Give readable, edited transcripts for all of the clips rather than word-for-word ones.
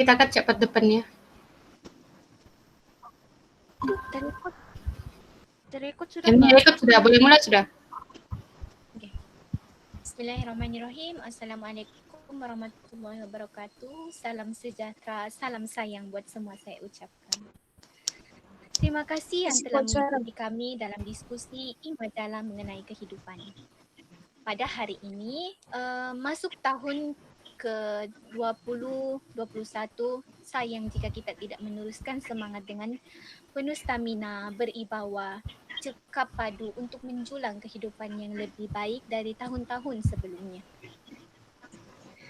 kita kat cepat depannya. Terekod sudah, Ini Mbak? ikut sudah, boleh mulai sudah. Okay. Bismillahirrahmanirrahim. Assalamualaikum warahmatullahi wabarakatuh. Salam sejahtera, salam sayang buat semua saya ucapkan. Terima kasih yang telah mengikuti kami dalam diskusi Majalah mengenai kehidupan. Pada hari ini, masuk tahun ke-2021, sayang jika kita tidak meneruskan semangat dengan penuh stamina, beribawa, cekap padu untuk menjulang kehidupan yang lebih baik dari tahun-tahun sebelumnya.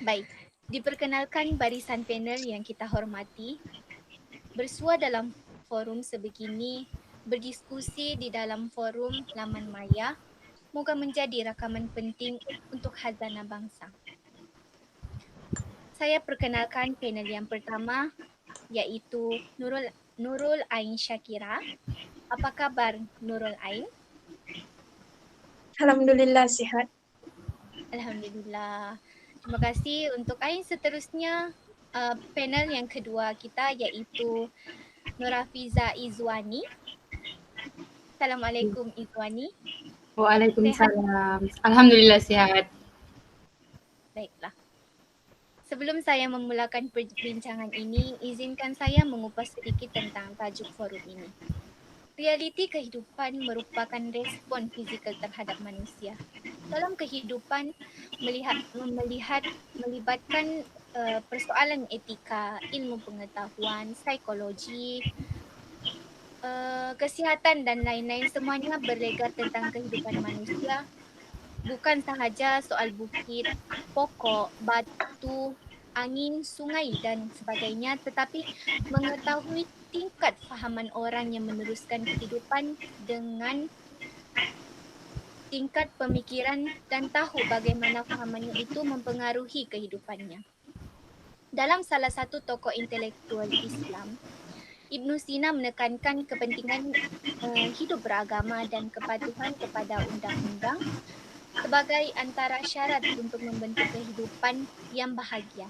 Baik, diperkenalkan barisan panel yang kita hormati, bersua dalam forum sebegini, berdiskusi di dalam forum laman maya, moga menjadi rakaman penting untuk khazanah bangsa. Saya perkenalkan panel yang pertama, iaitu Nurul Ain Syakira. Apa kabar Nurul Ain? Alhamdulillah sihat. Alhamdulillah. Terima kasih. Untuk Ain seterusnya, panel yang kedua kita iaitu Nurafiza Izwani. Assalamualaikum Izwani. Waalaikumsalam. Alhamdulillah sehat. Baiklah. Sebelum saya memulakan perbincangan ini, izinkan saya mengupas sedikit tentang tajuk forum ini. Realiti kehidupan merupakan respon fizikal terhadap manusia. Dalam kehidupan, melibatkan persoalan etika, ilmu pengetahuan, psikologi, kesihatan dan lain-lain, semuanya berlegar tentang kehidupan manusia. Bukan sahaja soal bukit, pokok, batu, angin, sungai dan sebagainya, tetapi mengetahui tingkat fahaman orang yang meneruskan kehidupan dengan tingkat pemikiran dan tahu bagaimana fahamannya itu mempengaruhi kehidupannya. Dalam salah satu tokoh intelektual Islam, Ibnu Sina menekankan kepentingan hidup beragama dan kepatuhan kepada undang-undang sebagai antara syarat untuk membentuk kehidupan yang bahagia,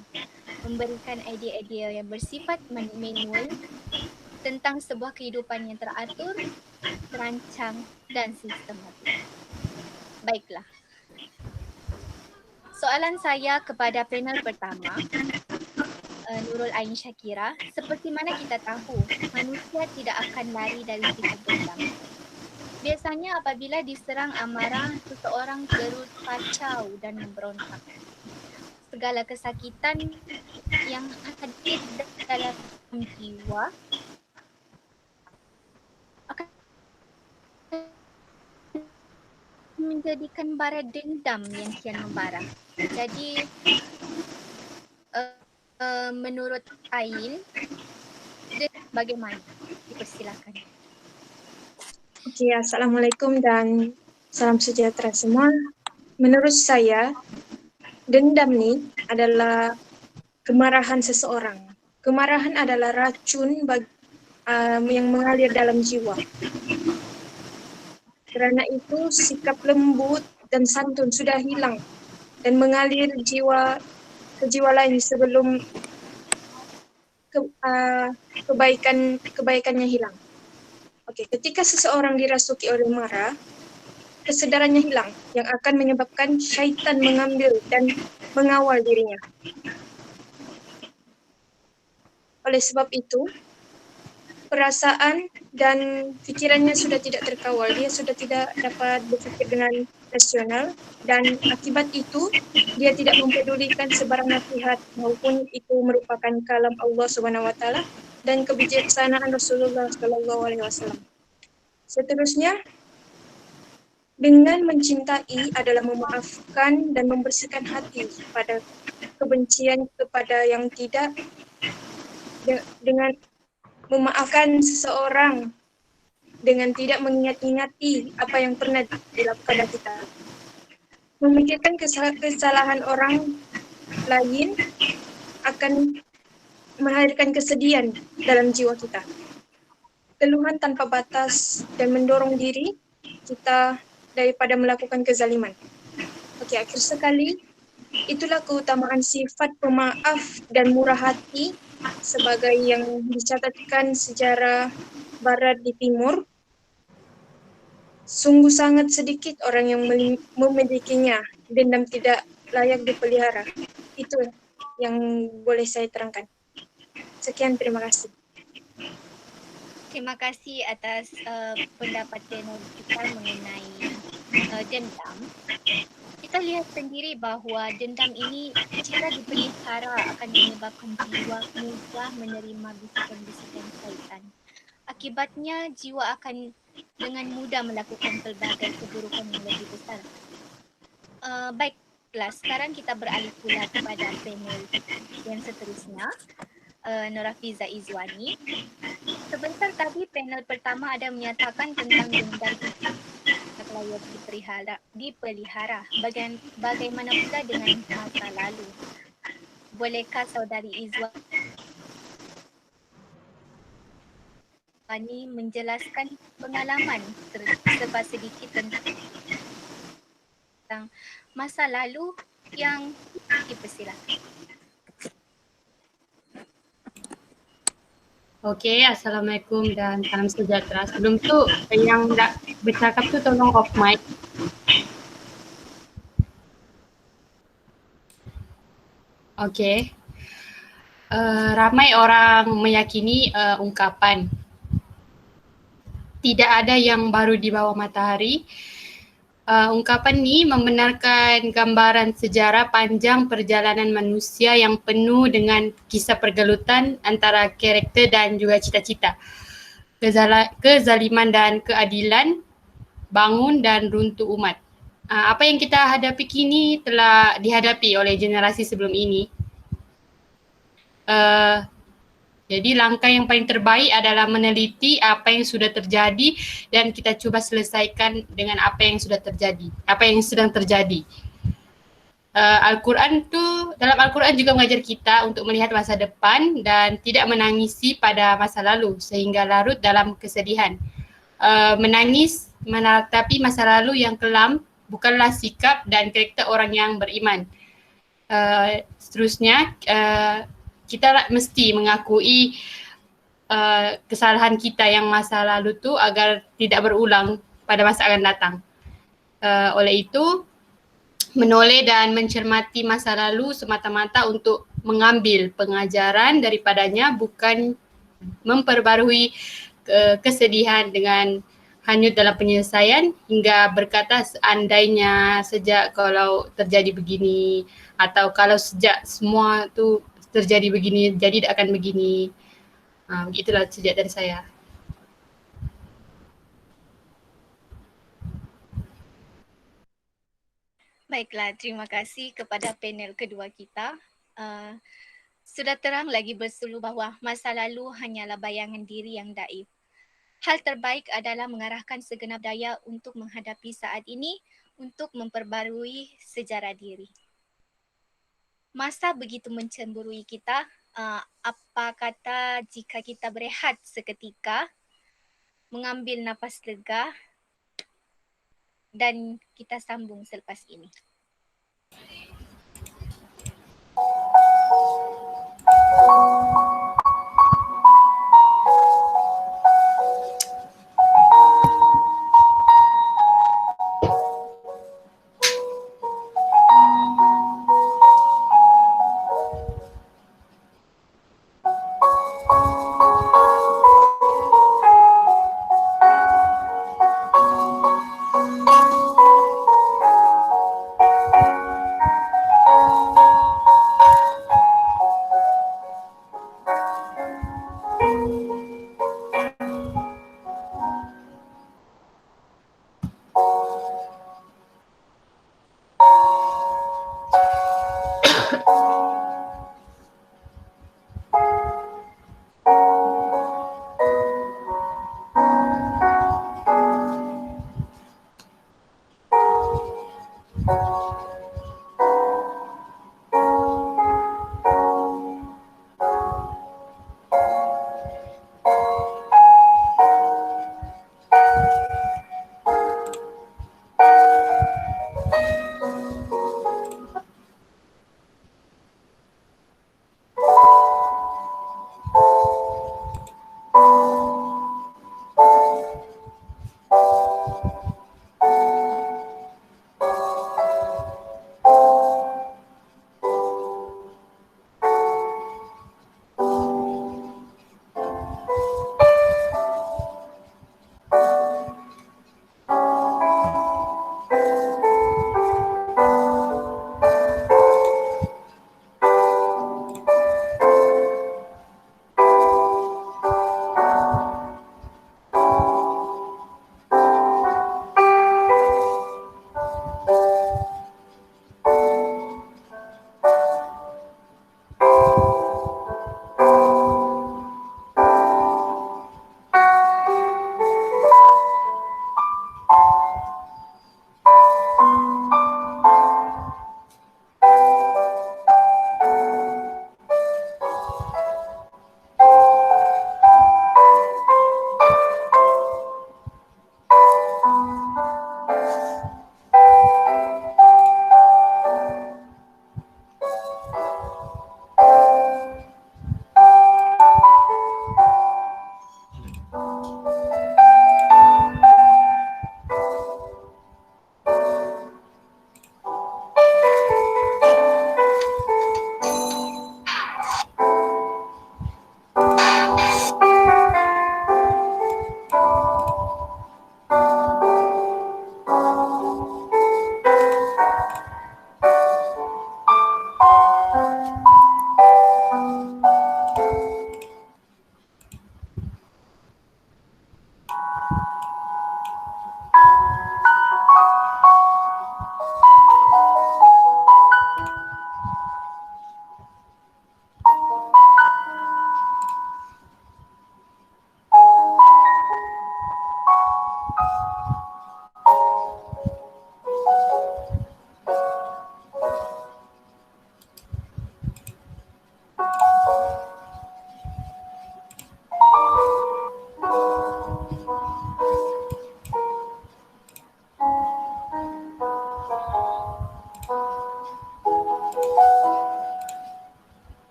memberikan idea-idea yang bersifat manual tentang sebuah kehidupan yang teratur, terancang, dan sistematik. Baiklah. Soalan saya kepada panel pertama, Nurul Ain Syakira, seperti mana kita tahu, manusia tidak akan lari dari sikap dendam. Biasanya apabila diserang amarah, seseorang terus kacau dan memberontak. Segala kesakitan yang hadir dalam jiwa akan menjadikan bara dendam yang kian membara. Jadi, menurut Ain, bagaimana? Dipersilakan. Oke, Assalamualaikum dan salam sejahtera semua. Menurut saya, dendam nih adalah kemarahan seseorang. Kemarahan adalah racun yang mengalir dalam jiwa. Karena itu sikap lembut dan santun sudah hilang dan mengalir ke jiwa lain sebelum kebaikannya hilang. Oke, ketika seseorang dirasuki oleh marah, kesadarannya hilang yang akan menyebabkan syaitan mengambil dan mengawal dirinya. Oleh sebab itu, perasaan dan pikirannya sudah tidak terkawal, dia sudah tidak dapat berpikir dengan rasional dan akibat itu dia tidak mempedulikan sebarang nasihat maupun itu merupakan kalam Allah SWT dan kebijaksanaan Rasulullah SAW. Seterusnya, dengan mencintai adalah memaafkan dan membersihkan hati pada kebencian kepada yang tidak, dengan memaafkan seseorang dengan tidak mengingat-ingati apa yang pernah dilakukan kita. Memikirkan kesalahan orang lain akan melahirkan kesedihan dalam jiwa kita. Keluhan tanpa batas dan mendorong diri kita daripada melakukan kezaliman. Oke, akhir sekali, Itulah keutamaan sifat pemaaf dan murah hati sebagai yang dicatatkan sejarah Barat di Timur. Sungguh sangat sedikit orang yang memilikinya. Dendam tidak layak dipelihara. Itu yang boleh saya terangkan. Sekian, terima kasih. Terima kasih atas pendapat panel kita mengenai dendam. Kita lihat sendiri bahawa dendam ini jika dipelihara akan menyebabkan jiwa mudah menerima bisikan-bisikan syaitan. Akibatnya jiwa akan dengan mudah melakukan pelbagai keburukan yang lebih besar. Baiklah, sekarang kita beralih pula kepada panel yang seterusnya. Norafiza Izwani. Sebentar tadi panel pertama ada menyatakan tentang dendam layak dipelihara. Bagaimana pula dengan masa lalu? Bolehkah saudari Izwani menjelaskan pengalaman serba sedikit tentang masa lalu yang dipersilakan? Okey, Assalamualaikum dan salam sejahtera. Sebelum tu yang nak bercakap tu tolong off mic. Okey. Ramai orang meyakini ungkapan tidak ada yang baru di bawah matahari. Ungkapan ni membenarkan gambaran sejarah panjang perjalanan manusia yang penuh dengan kisah pergelutan antara karakter dan juga cita-cita. Kezaliman dan keadilan, bangun dan runtuh umat. Apa yang kita hadapi kini telah dihadapi oleh generasi sebelum ini. Jadi langkah yang paling terbaik adalah meneliti apa yang sudah terjadi dan kita cuba selesaikan dengan apa yang sudah terjadi, apa yang sedang terjadi. Dalam Al-Quran juga mengajar kita untuk melihat masa depan dan tidak menangisi pada masa lalu sehingga larut dalam kesedihan. Menangis menatapi masa lalu yang kelam bukanlah sikap dan karakter orang yang beriman. Seterusnya, kita mesti mengakui kesalahan kita yang masa lalu tu agar tidak berulang pada masa akan datang. Oleh itu, menoleh dan mencermati masa lalu semata-mata untuk mengambil pengajaran daripadanya, bukan memperbarui kesedihan dengan hanyut dalam penyelesaian hingga berkata seandainya sejak kalau terjadi begini atau kalau sejak semua tu terjadi begini, jadi tidak akan begini. Begitulah sejak dari saya. Baiklah, terima kasih kepada panel kedua kita. Sudah terang lagi bersulu bahawa masa lalu hanyalah bayangan diri yang daif. Hal terbaik adalah mengarahkan segenap daya untuk menghadapi saat ini untuk memperbarui sejarah diri. Masa begitu mencemburui kita, apa kata jika kita berehat seketika, mengambil nafas lega dan kita sambung selepas ini.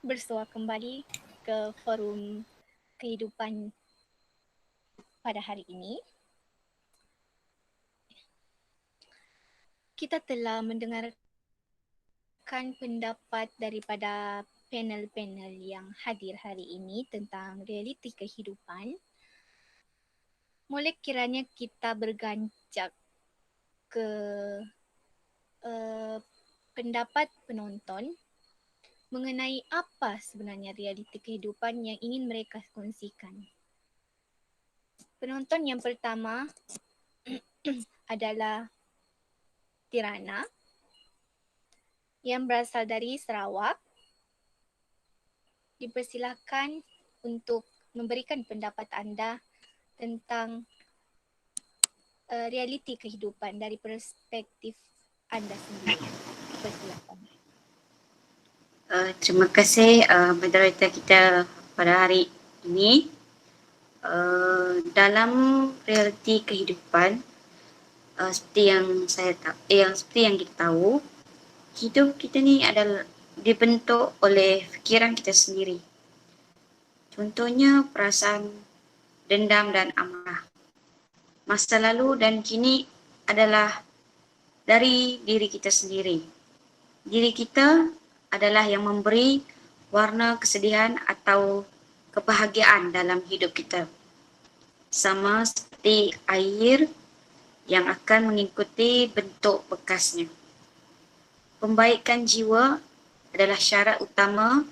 bersua kembali ke forum kehidupan pada hari ini. Kita telah mendengarkan pendapat daripada panel-panel yang hadir hari ini tentang realiti kehidupan. Mulai kiranya kita berganjak ke pendapat penonton mengenai apa sebenarnya realiti kehidupan yang ingin mereka kongsikan. Penonton yang pertama adalah Tirana yang berasal dari Sarawak. Dipersilakan untuk memberikan pendapat anda tentang realiti kehidupan dari perspektif anda sendiri. Dipersilakan. Terima kasih moderator kita pada hari ini. Dalam realiti kehidupan, seperti yang kita tahu, hidup kita ni adalah dibentuk oleh fikiran kita sendiri. Contohnya perasaan dendam dan amarah. Masa lalu dan kini adalah dari diri kita sendiri. Diri kita adalah yang memberi warna kesedihan atau kebahagiaan dalam hidup kita. Sama seperti air yang akan mengikuti bentuk bekasnya. Pembaikan jiwa adalah syarat utama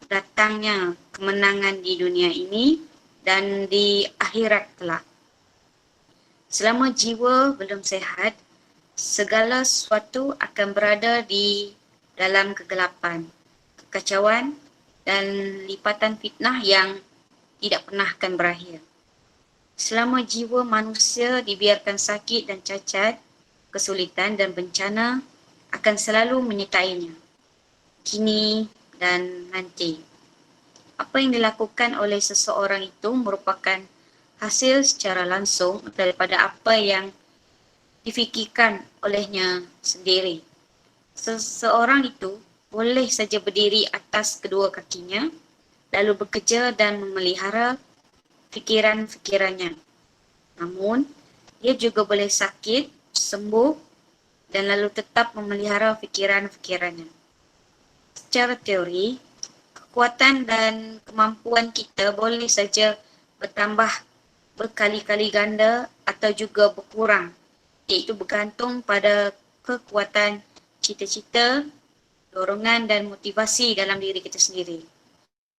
datangnya kemenangan di dunia ini dan di akhirat kelak. Selama jiwa belum sehat, segala sesuatu akan berada di dalam kegelapan, kekacauan dan lipatan fitnah yang tidak pernah akan berakhir. Selama jiwa manusia dibiarkan sakit dan cacat, kesulitan dan bencana akan selalu menyertainya, kini dan nanti. Apa yang dilakukan oleh seseorang itu merupakan hasil secara langsung daripada apa yang difikirkan olehnya sendiri. Seseorang itu boleh saja berdiri atas kedua kakinya, lalu bekerja dan memelihara fikiran-fikirannya. Namun, dia juga boleh sakit, sembuh dan lalu tetap memelihara fikiran-fikirannya. Secara teori, kekuatan dan kemampuan kita boleh saja bertambah berkali-kali ganda atau juga berkurang, iaitu bergantung pada kekuatan cita-cita, dorongan dan motivasi dalam diri kita sendiri.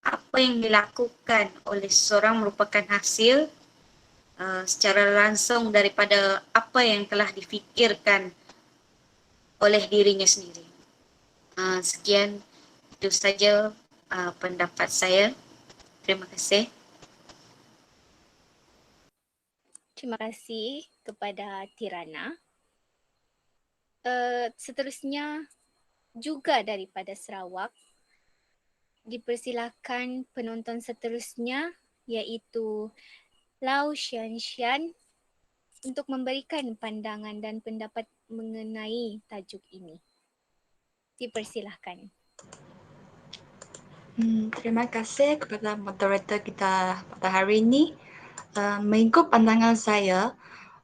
Apa yang dilakukan oleh seseorang merupakan hasil secara langsung daripada apa yang telah difikirkan oleh dirinya sendiri. Sekian, itu saja pendapat saya. Terima kasih. Terima kasih kepada Tirana. Seterusnya juga daripada Sarawak, dipersilakan penonton seterusnya iaitu Lau Xian Xian untuk memberikan pandangan dan pendapat mengenai tajuk ini. Dipersilakan. Terima kasih kepada moderator kita pada hari ini. Mengikut pandangan saya,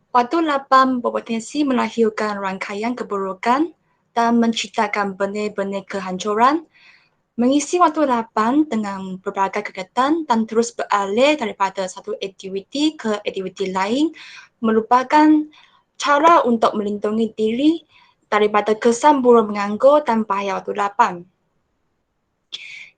waktu lapang berpotensi melahirkan rangkaian keburukan dan menciptakan benih-benih kehancuran. Mengisi waktu lapang dengan berbagai kegiatan dan terus beralih daripada satu aktiviti ke aktiviti lain merupakan cara untuk melindungi diri daripada kesan buruk menganggur dan bahaya waktu lapang.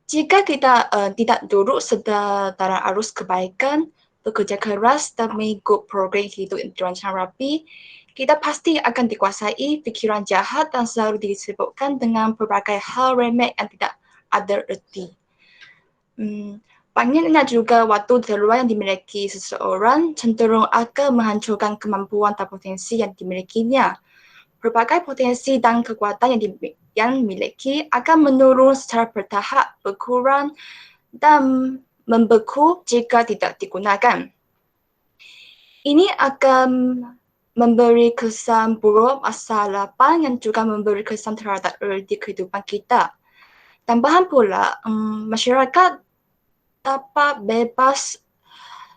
Jika kita tidak duduk serta dalam arus kebaikan, bekerja keras dan mengikut program hidup yang dirancang rapi, kita pasti akan dikuasai fikiran jahat dan selalu disibukkan dengan berbagai hal remeh yang tidak ada erti. Banyaknya juga waktu terluang yang dimiliki seseorang cenderung akan menghancurkan kemampuan dan potensi yang dimilikinya. Berbagai potensi dan kekuatan yang dimiliki akan menurun secara bertahap, berkurang dan membeku jika tidak digunakan. Ini akan memberi kesan buruk masa lapang yang juga memberi kesan terhadap erti kehidupan kita. Tambahan pula, masyarakat dapat bebas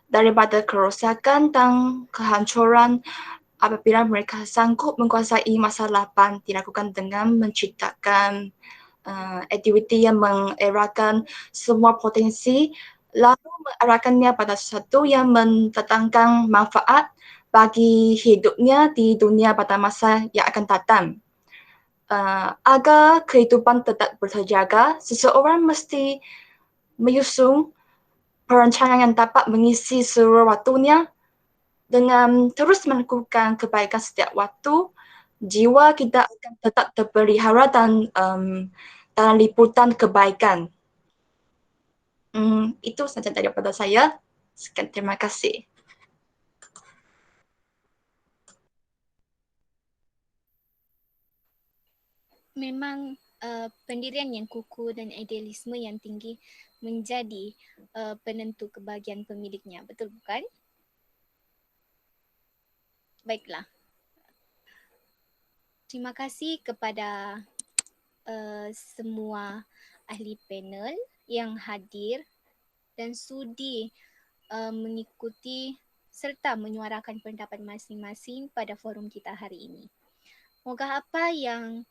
daripada kerosakan dan kehancuran apabila mereka sanggup menguasai masa lapan dilakukan dengan menciptakan aktiviti yang mengerahkan semua potensi lalu mengarahkannya pada sesuatu yang mendatangkan manfaat bagi hidupnya di dunia pada masa yang akan datang. Agar kehidupan tetap terjaga, seseorang mesti menyusun perancangan yang dapat mengisi seluruh waktunya dengan terus melakukan kebaikan setiap waktu. Jiwa kita akan tetap terpelihara dan dalam liputan kebaikan. Itu saja daripada saya. Sekian, terima kasih. Memang pendirian yang kukuh dan idealisme yang tinggi menjadi penentu kebahagiaan pemiliknya. Betul bukan? Baiklah. Terima kasih kepada semua ahli panel yang hadir dan sudi mengikuti serta menyuarakan pendapat masing-masing pada forum kita hari ini. Moga apa yang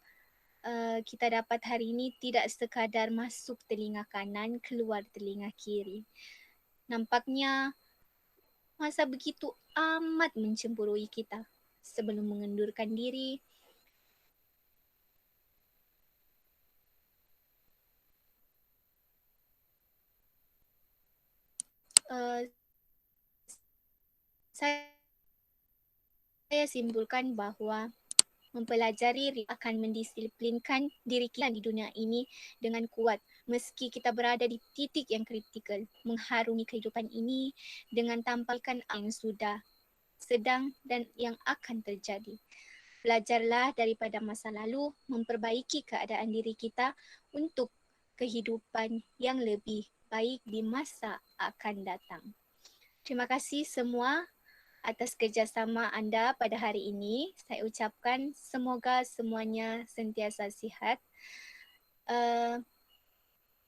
kita dapat hari ini tidak sekadar masuk telinga kanan, keluar telinga kiri. Nampaknya masa begitu amat mencemburui kita. Sebelum mengendurkan diri, saya simpulkan bahawa mempelajari akan mendisiplinkan diri kita di dunia ini dengan kuat meski kita berada di titik yang kritikal, mengharungi kehidupan ini dengan tampilkan yang sudah, sedang dan yang akan terjadi. Belajarlah daripada masa lalu, memperbaiki keadaan diri kita untuk kehidupan yang lebih baik di masa akan datang. Terima kasih semua atas kerjasama anda pada hari ini. Saya ucapkan semoga semuanya sentiasa sihat,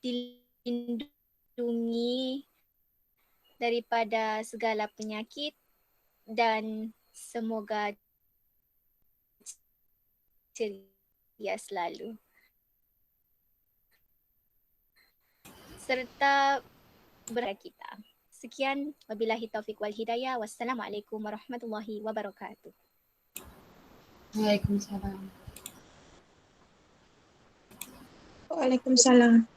dilindungi daripada segala penyakit dan semoga ceria selalu. Serta berkata kita. Sekian, wabillahi taufiq wal hidayah. Wassalamualaikum warahmatullahi wabarakatuh. Waalaikumsalam. Waalaikumsalam.